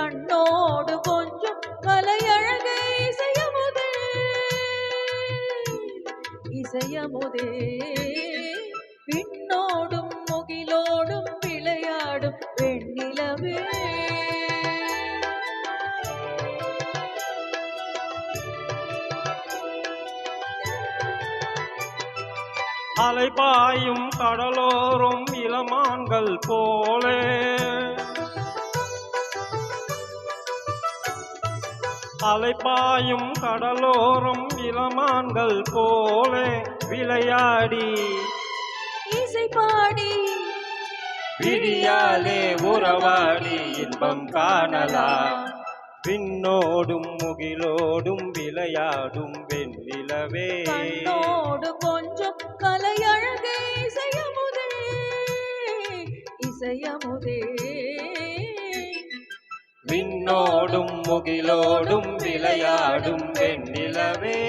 கண்ணோடு கொஞ்சம் கலையழகை இசையமுதே இசையமுதே விண்ணோடும் முகிலோடும் விளையாடும் வெண்ணிலவே அலைபாயும் கடலோரும் இளமான்கள் போலே அலைபாயும் கடலோரும் இளமான்கள் போலே விளையாடி இசை பாடி விடியாலே உறவாடி இன்பம் காணலாம் விண்ணோடும் முகிலோடும் விளையாடும் வெண்ணிலவே கண்ணோடு கொஞ்சம் கலையழகே இசையமுதே இசையமுதே விண்ணோடும் முகிலோடும் விளையாடும் வெண்ணிலவே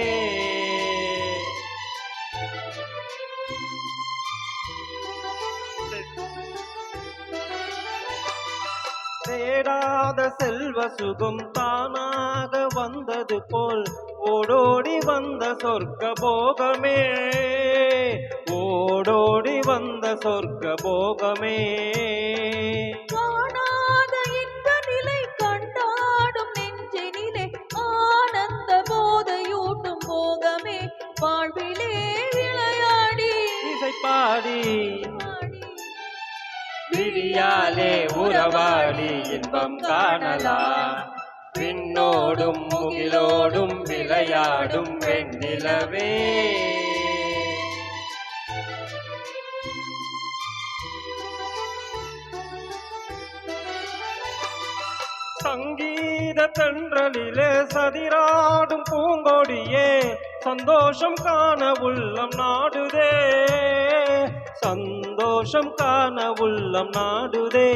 தேடாத செல்வ சுகம் தானாக வந்தது போல் ஓடோடி வந்த சொர்க்க போகமே ஓடோடி வந்த சொர்க்க போகமே காணாத இன்ப நிலை கண்டாடும் நெஞ்சினிலே ஆனந்த போதையூட்டும் போகமே வாழ்விலே விளையாடி இசை பாடி விடியாலே உறவாடி இன்பம் காணலாம் விண்ணோடும் முகிலோடும் விளையாடும் வெண்ணிலவே சங்கீத தென்றலிலே சதிராடும் பூங்கொடியே சந்தோஷம் காண உள்ளம் நாடுதே சந்தோஷம் காண உள்ளம் நாடுதே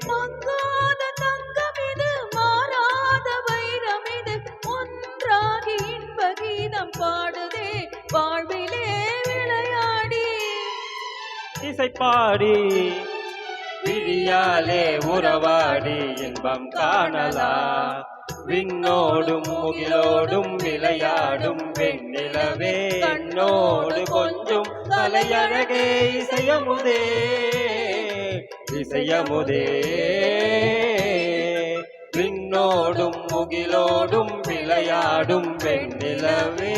மங்காத தங்கமிது மாறாத வைரமிது ஒன்றாகி இன்ப கீதம் பாடுதே வாழ்விலே விளையாடி இசை பாடி விடியாலே உறவாடி இன்பம் காணலாம் விண்ணோடும் முகிலோடும் விளையாடும் வெண்ணிலவே கண்ணோடு கொஞ்சம் கலையழகே இசையமுதே இசையமுதே விண்ணோடும் முகிலோடும் விளையாடும் வெண்ணிலவே